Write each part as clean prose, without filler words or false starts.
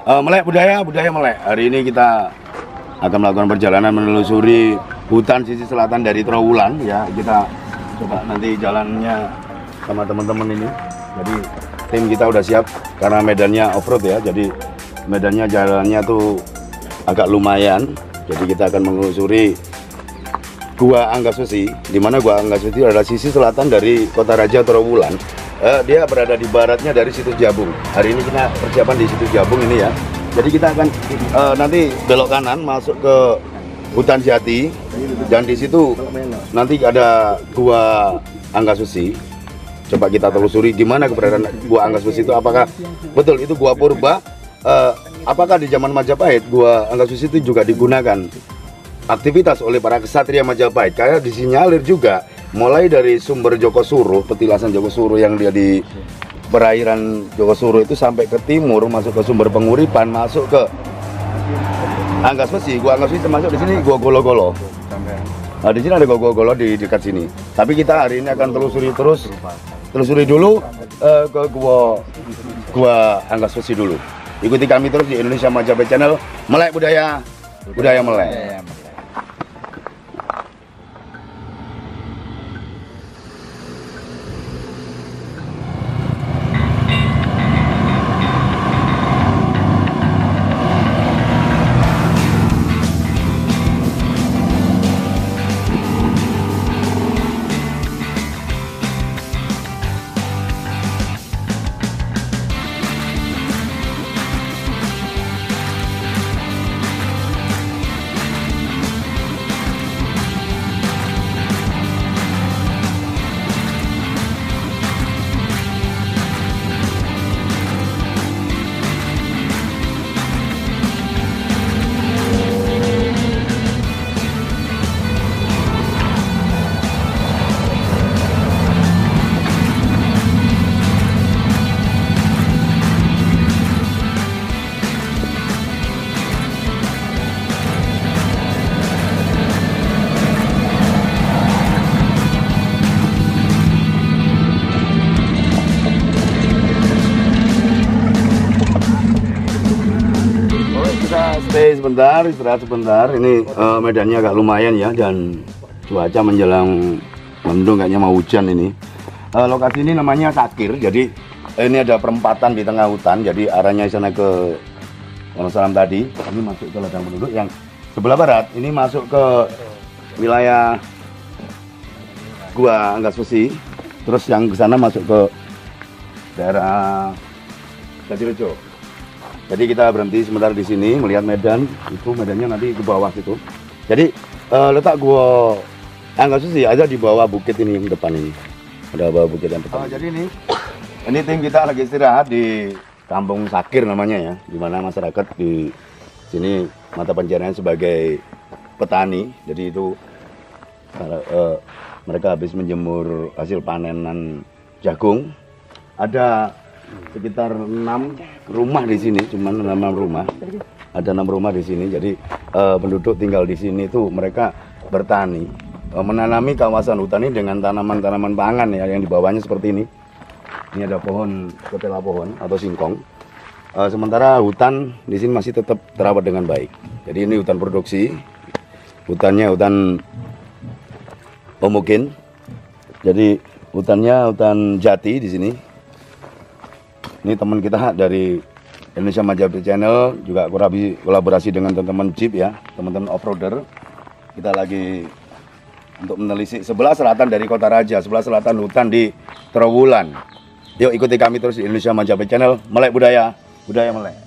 Melek budaya melek. Hari ini kita akan melakukan perjalanan menelusuri hutan sisi selatan dari Trowulan ya. Kita coba nanti jalannya sama teman-teman ini. Jadi tim kita udah siap karena medannya off-road ya. Jadi medannya jalannya tuh agak lumayan. Jadi kita akan menelusuri Gua Anggasbesi, di mana Gua Anggasbesi adalah sisi selatan dari Kota Raja Trowulan. Dia berada di baratnya dari Situs Jabung. Hari ini kita persiapan di Situs Jabung ini ya. Jadi kita akan nanti belok kanan masuk ke hutan jati dan di situ nanti ada Gua Anggasbesi. Coba kita telusuri gimana keberadaan Gua Anggasbesi itu, apakah betul itu gua purba? Apakah di zaman Majapahit Gua Anggasbesi itu juga digunakan aktivitas oleh para kesatria Majapahit? Karena disinyalir juga mulai dari sumber Joko Suruh, petilasan Joko Suruh yang dia di perairan Joko Suruh itu sampai ke timur, masuk ke sumber penguripan, masuk ke Anggasbesi. Gua Anggasbesi termasuk di sini Gua Golo-Golo. Nah, di sini ada Gua Golo-Golo di dekat sini. Tapi kita hari ini akan telusuri dulu ke Gua Anggasbesi dulu. Ikuti kami terus di Indonesia Majapahit Channel. Melek budaya melek. Stay sebentar, istirahat sebentar. Ini medannya agak lumayan ya, dan cuaca menjelang mendung, kayaknya mau hujan ini. Lokasi ini namanya Sakir. Jadi ini ada perempatan di tengah hutan. Jadi arahnya sana ke Wonosalam tadi. Kami masuk ke ladang penduduk yang sebelah barat. Ini masuk ke wilayah Gua Anggasbesi. Terus yang ke sana masuk ke daerah Jatirejo. Jadi kita berhenti sebentar di sini melihat medan. Itu medannya nanti ke bawah situ. Jadi letak Gua Anggasbesi ada di bawah bukit ini yang depan ini. Ada bawah bukit yang depan. Jadi ini tim kita lagi istirahat di Kampung Sakir namanya ya, di mana masyarakat di sini mata pencaharian sebagai petani. Jadi itu mereka habis menjemur hasil panenan jagung. Ada sekitar 6 rumah di sini, cuman 6 rumah. Ada 6 rumah di sini. Jadi penduduk tinggal di sini tuh mereka bertani, menanami kawasan hutan ini dengan tanaman-tanaman pangan ya, yang di bawahnya seperti ini. Ini ada pohon ketela pohon atau singkong. Sementara hutan di sini masih tetap terawat dengan baik. Jadi ini hutan produksi. Hutannya hutan pemukin. Jadi hutannya hutan jati di sini. Ini teman kita dari Indonesia Majapahit Channel juga kolaborasi dengan teman-teman Jeep ya, teman-teman off-roader. Kita lagi untuk menelisik sebelah selatan dari Kota Raja, sebelah selatan hutan di Trowulan. Yuk ikuti kami terus di Indonesia Majapahit Channel. Melek budaya melek.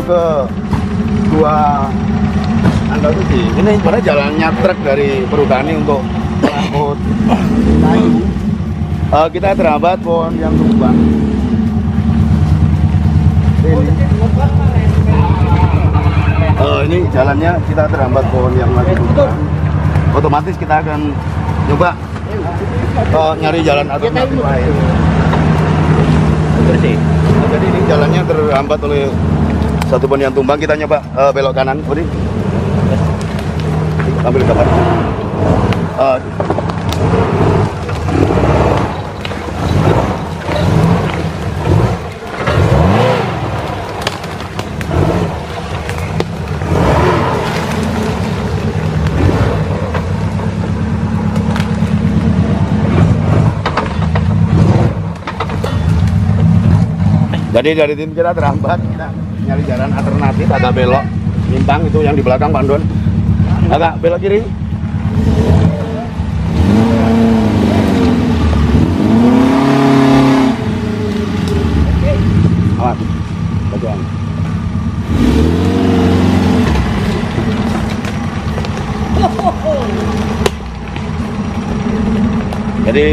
ke Gua Andalusi. Ini sebenarnya jalannya truk dari Perhutani untuk mengangkut kayu. Kita terhambat pohon yang tumbang. Ini jalannya kita terhambat pohon yang lagi tumbang. Otomatis kita akan coba nyari jalan alternatif lain. Bersih. Jadi ini jalannya terhambat oleh satu pohon yang tumbang. Kita nyoba belok kanan, Budi. Ambil gambar. Jadi dari tim kita terhambat, kita nyari jalan alternatif, agak belok, nyimpang itu yang di belakang Pak Don. Agak belok kiri. Awas, bagian. Jadi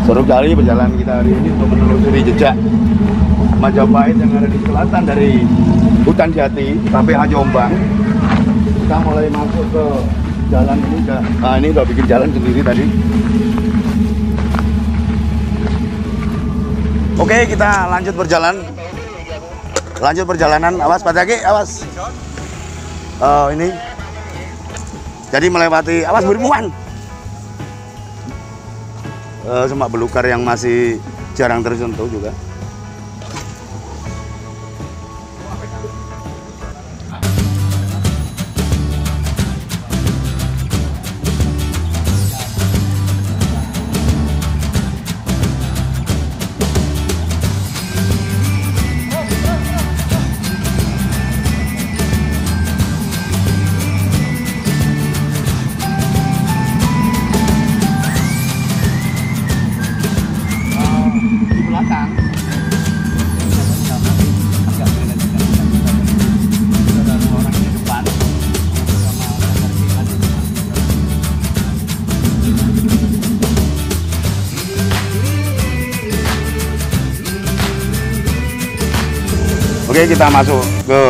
seru kali perjalanan kita hari ini untuk menelusuri jejak Majapahit yang ada di selatan dari hutan jati sampai Jombang. Kita mulai masuk ke jalan ini ini udah bikin jalan sendiri tadi. Oke, kita lanjut berjalan. Lanjut perjalanan. Awas Pak Jaki, awas. Ini jadi melewati, awas bermuan. Semak belukar yang masih jarang tersentuh juga. Oke, kita masuk ke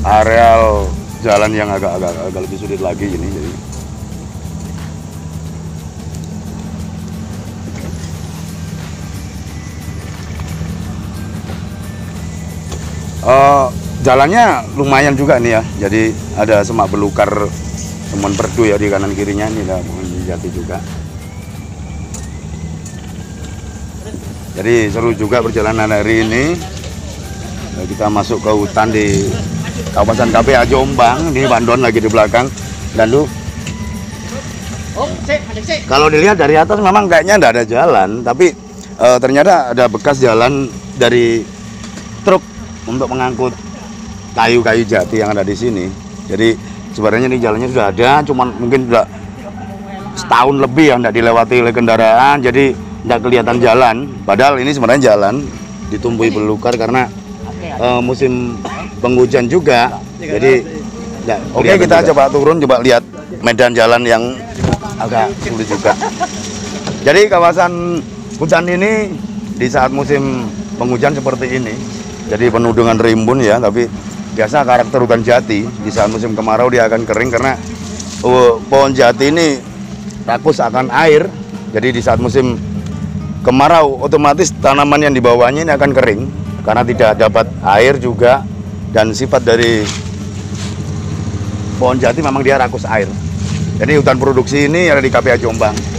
areal jalan yang agak lebih sulit lagi ini. Jadi jalannya lumayan juga nih ya. Jadi ada semak belukar teman perdu ya di kanan kirinya, ini ada pohon jati juga. Jadi seru juga perjalanan hari ini. Kita masuk ke hutan di kawasan KPA Jombang. Ini Bandon lagi di belakang. Dan lu, kalau dilihat dari atas memang kayaknya nggak ada jalan, tapi ternyata ada bekas jalan dari truk untuk mengangkut kayu-kayu jati yang ada di sini. Jadi sebenarnya ini jalannya sudah ada, cuman mungkin sudah setahun lebih yang tidak dilewati oleh kendaraan, jadi tidak kelihatan jalan. Padahal ini sebenarnya jalan ditumbuhi belukar karena musim penghujan juga. Jadi oke, kita juga coba turun, coba lihat medan jalan yang agak sulit juga. Jadi kawasan hutan ini di saat musim penghujan seperti ini, jadi penuh dengan rimbun ya. Tapi biasa karakter hutan jati di saat musim kemarau dia akan kering karena pohon jati ini rakus akan air. Jadi di saat musim kemarau otomatis tanaman yang di bawahnya ini akan kering karena tidak dapat air juga, dan sifat dari pohon jati memang dia rakus air. Jadi hutan produksi ini ada di KPA Jombang.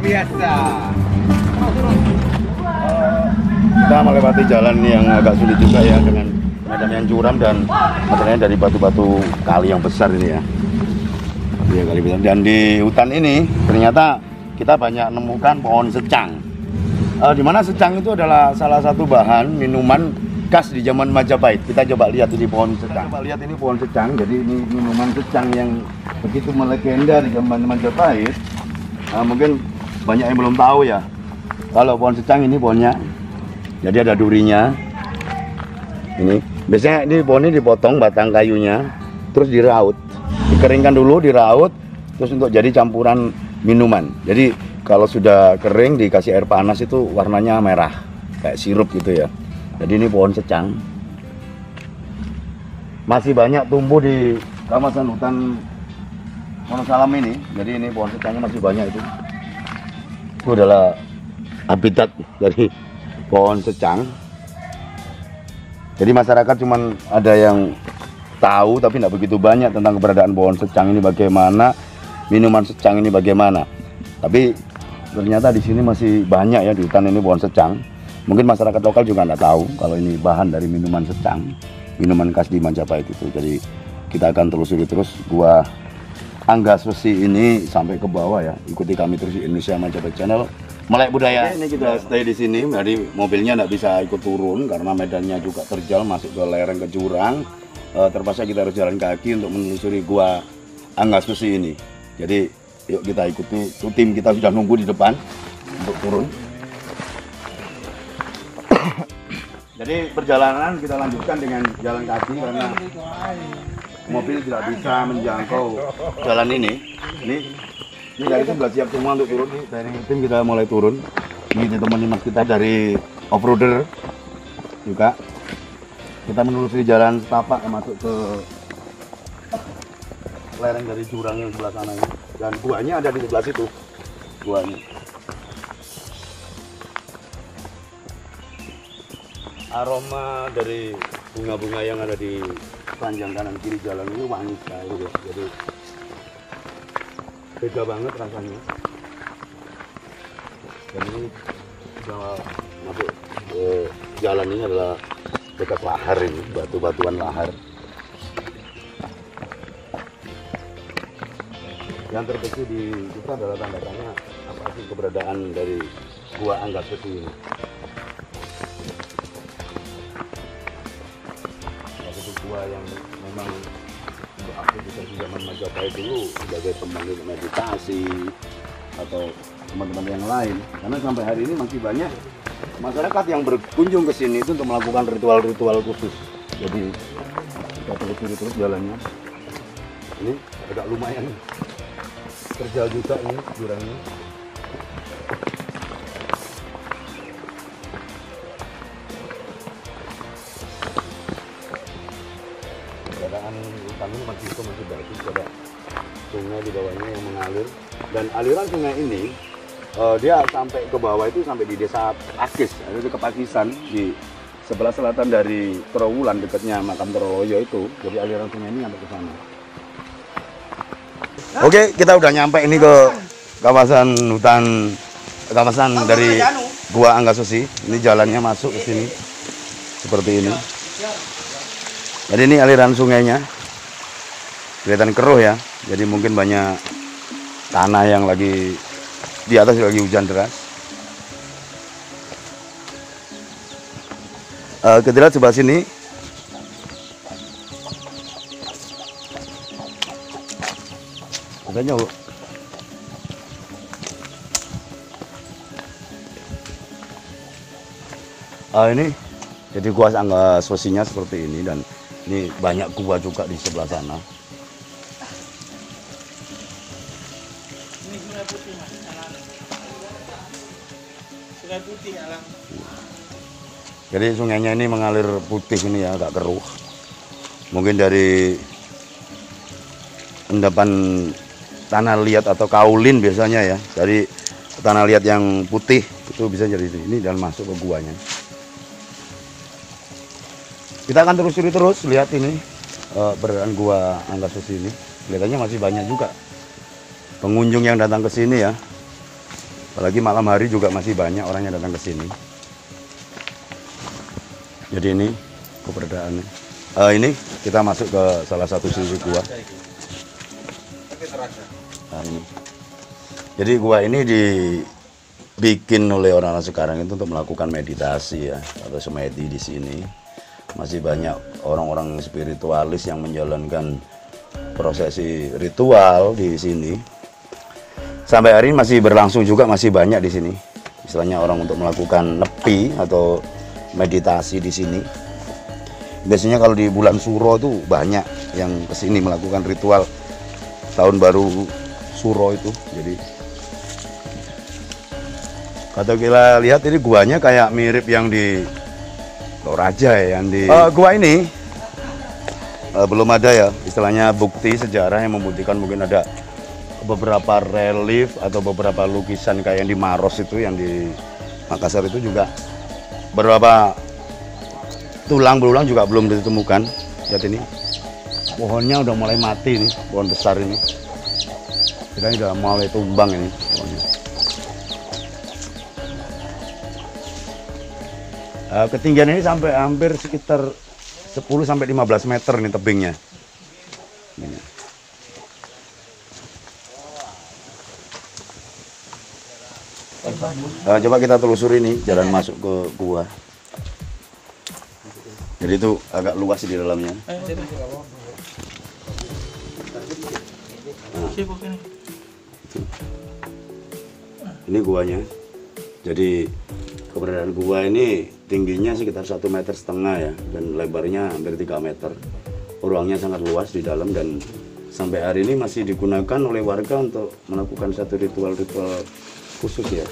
biasa. Kita melewati jalan yang agak sulit juga ya, dengan medan yang curam dan materialnya dari batu-batu kali yang besar ini ya. Iya, kali besar. Dan di hutan ini ternyata kita banyak menemukan pohon secang. Di mana secang itu adalah salah satu bahan minuman khas di zaman Majapahit. Kita coba lihat ini pohon secang. Coba lihat ini pohon secang. Jadi ini minuman secang yang begitu melegenda di zaman Majapahit. Mungkin banyak yang belum tahu ya. Kalau pohon secang ini pohonnya, jadi ada durinya. Ini biasanya ini pohon ini dipotong batang kayunya, terus diraut, dikeringkan dulu, diraut, terus untuk jadi campuran minuman. Jadi kalau sudah kering dikasih air panas itu warnanya merah, kayak sirup gitu ya. Jadi ini pohon secang. Masih banyak tumbuh di kawasan hutan Wonosalam ini. Jadi ini pohon secangnya masih banyak itu. Itu adalah habitat dari pohon secang. Jadi masyarakat cuman ada yang tahu tapi tidak begitu banyak tentang keberadaan pohon secang ini bagaimana, minuman secang ini bagaimana. Tapi ternyata di sini masih banyak ya, di hutan ini pohon secang. Mungkin masyarakat lokal juga nggak tahu kalau ini bahan dari minuman secang, minuman khas di Majapahit itu. Jadi kita akan telusuri terus gua Anggas Besi ini sampai ke bawah ya. Ikuti kami terus di Indonesia Majapahit Channel. Melek budaya. Ini kita stay di sini. Jadi mobilnya nggak bisa ikut turun karena medannya juga terjal masuk ke lereng ke jurang. Terpaksa kita harus jalan kaki untuk menelusuri gua Anggas Besi ini. Jadi yuk kita ikuti. Tim kita sudah nunggu di depan untuk turun. Jadi perjalanan kita lanjutkan dengan jalan kaki karena mobil tidak bisa menjangkau jalan ini. Ini dari itu sudah siap semua untuk turun nih. Dari tim kita mulai turun. Ini teman-teman kita dari off-roader juga. Kita menelusuri jalan setapak masuk ke lereng dari jurang yang sebelah sana ini. Dan guanya ada di sebelah situ. Guanya. Aroma dari bunga-bunga yang ada di sepanjang kanan kiri jalan ini wangi sekali ya. Jadi beda banget rasanya. Dan ini kalau masuk jalan ini adalah dekat lahar ini, batu-batuan lahar. Yang terkecil di kita adalah tanda tanya apa sih keberadaan dari gua Anggas Besi ini. Gua yang memang untuk aktivitas di zaman Majapahit dulu sebagai tempat meditasi atau teman-teman yang lain, karena sampai hari ini masih banyak masyarakat yang berkunjung ke sini itu untuk melakukan ritual-ritual khusus. Jadi kita telusuri terus jalannya. Ini agak lumayan terjal juga ini jurangnya. Keadaan hutan ini masih bagus, ada sungai di bawahnya yang mengalir, dan aliran sungai ini dia sampai ke bawah itu sampai di desa Pakis, itu ke Pakisan di sebelah selatan dari Trowulan dekatnya makam Troloyo itu. Jadi aliran sungai ini sampai ke sana. Oke, kita udah nyampe ini ke kawasan hutan, kawasan dari Gua Anggas Besi. Ini jalannya masuk ke sini seperti ini. Jadi ini aliran sungainya, kelihatan keruh ya. Jadi mungkin banyak tanah yang lagi di atas lagi hujan deras. Kita lihat sebelah sini. Katanya ini jadi gua Anggas Besinya seperti ini, dan ini banyak gua juga di sebelah sana. Ini sungai putih mas, sungai putih alam. Jadi sungainya ini mengalir putih ini ya, agak keruh. Mungkin dari endapan tanah liat atau kaulin biasanya ya. Dari tanah liat yang putih itu bisa jadi ini dan masuk ke guanya. Kita akan telusuri terus, lihat ini keberadaan gua Anggas Besi ini. Kelihatannya masih banyak juga pengunjung yang datang ke sini ya. Apalagi malam hari juga masih banyak orang yang datang ke sini. Jadi ini keberadaannya. Ini kita masuk ke salah satu sisi gua. Nah, ini. Jadi gua ini dibikin oleh orang-orang sekarang itu untuk melakukan meditasi ya, atau semedi di sini. Masih banyak orang-orang spiritualis yang menjalankan prosesi ritual di sini. Sampai hari ini masih berlangsung juga, masih banyak di sini. Istilahnya orang untuk melakukan nepi atau meditasi di sini. Biasanya kalau di bulan Suro itu banyak yang kesini melakukan ritual tahun baru Suro itu. Jadi kalau kita lihat ini guanya kayak mirip yang di Toraja ya, yang di gua ini belum ada ya istilahnya bukti sejarah yang membuktikan. Mungkin ada beberapa relief atau beberapa lukisan kayak yang di Maros itu, yang di Makassar itu juga beberapa tulang belulang juga belum ditemukan. Lihat ini pohonnya udah mulai mati nih, pohon besar ini kita udah mulai tumbang ini pohonnya. Ketinggian ini sampai hampir sekitar 10-15 meter nih tebingnya ini. Coba kita telusuri ini jalan masuk ke gua. Jadi itu agak luas di dalamnya. Ini guanya. Jadi keberadaan gua ini tingginya sekitar 1,5 meter ya, dan lebarnya hampir 3 meter. Ruangnya sangat luas di dalam dan sampai hari ini masih digunakan oleh warga untuk melakukan satu ritual-ritual khusus ya.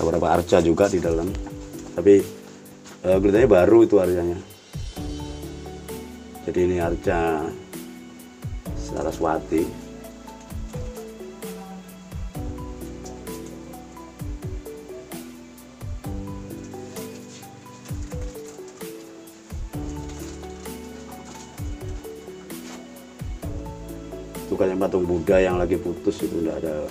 Beberapa arca juga di dalam, tapi kelihatannya baru itu arcanya. Jadi ini arca Saraswati. Itu kayak patung Buddha yang lagi putus itu, enggak ada.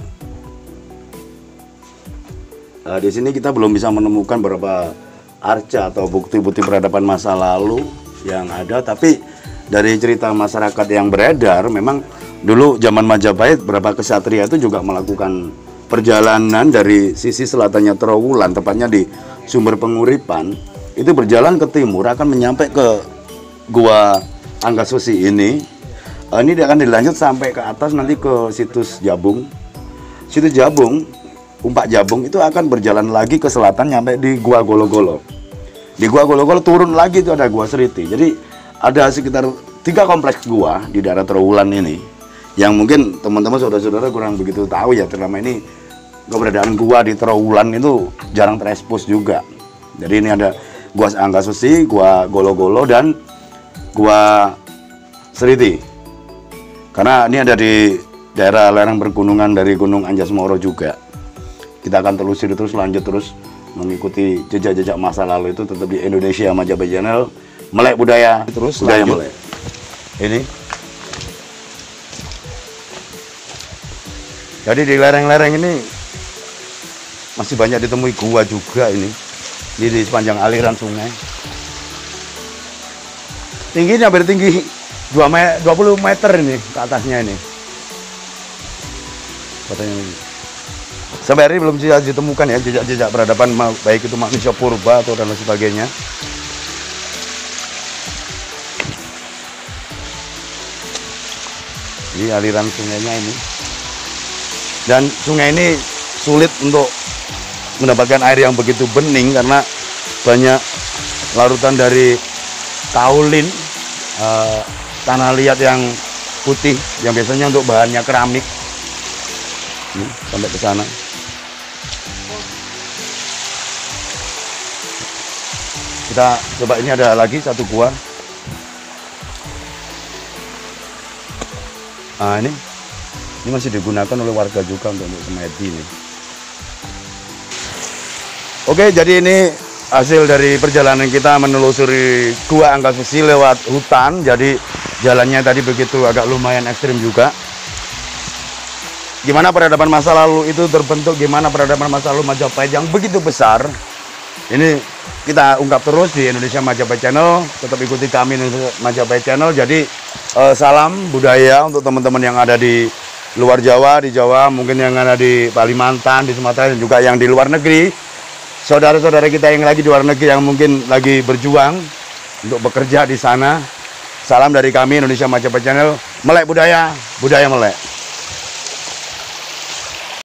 Di sini kita belum bisa menemukan beberapa arca atau bukti-bukti peradaban masa lalu yang ada, tapi dari cerita masyarakat yang beredar, memang dulu zaman Majapahit beberapa kesatria itu juga melakukan perjalanan dari sisi selatannya Trowulan, tepatnya di Sumber Penguripan, itu berjalan ke timur akan menyampai ke Gua Angkasusi ini. Ini akan dilanjut sampai ke atas nanti ke situs Jabung. Situs Jabung, Umpak Jabung itu akan berjalan lagi ke selatan nyampe di Gua Golo-Golo. Di Gua Golo-Golo turun lagi itu ada Gua Seriti. Jadi ada sekitar 3 kompleks gua di daerah Trowulan ini yang mungkin teman-teman saudara-saudara kurang begitu tahu ya, terutama ini keberadaan gua di Trowulan itu jarang terekspos juga. Jadi ini ada Gua Angkasusi, Gua Golo-Golo, dan Gua Seriti. Karena ini ada di daerah lereng pergunungan dari Gunung Anjas Moro juga. Kita akan telusuri terus, lanjut terus mengikuti jejak-jejak masa lalu itu tetap di Indonesia Majapahit Channel. Melek budaya terus, budaya melek. Ini. Jadi di lereng-lereng ini masih banyak ditemui gua juga ini. Di sepanjang aliran sungai. Tingginya hampir tinggi 20 meter ini ke atasnya ini. Katanya ini. Sampai hari ini belum bisa ditemukan ya jejak-jejak peradaban, baik itu manusia purba atau dan lain sebagainya. Ini aliran sungainya ini. Dan sungai ini sulit untuk mendapatkan air yang begitu bening karena banyak larutan dari kaolin, tanah liat yang putih yang biasanya untuk bahannya keramik. Ini, sampai ke sana. Kita coba, ini ada lagi satu gua. Nah, ini masih digunakan oleh warga juga untuk semedi ini. Oke, jadi ini hasil dari perjalanan kita menelusuri Gua Angkasusi lewat hutan. Jadi jalannya tadi begitu agak lumayan ekstrim juga. gimana peradaban masa lalu itu terbentuk, gimana peradaban masa lalu Majapahit yang begitu besar. Ini kita ungkap terus di Indonesia Majapahit Channel. Tetap ikuti kami Indonesia Majapahit Channel. Jadi salam budaya untuk teman-teman yang ada di luar Jawa, di Jawa, mungkin yang ada di Kalimantan, di Sumatera, dan juga yang di luar negeri. Saudara-saudara kita yang lagi di luar negeri yang mungkin lagi berjuang untuk bekerja di sana. Salam dari kami Indonesia Majapahit Channel. Melek budaya, budaya melek.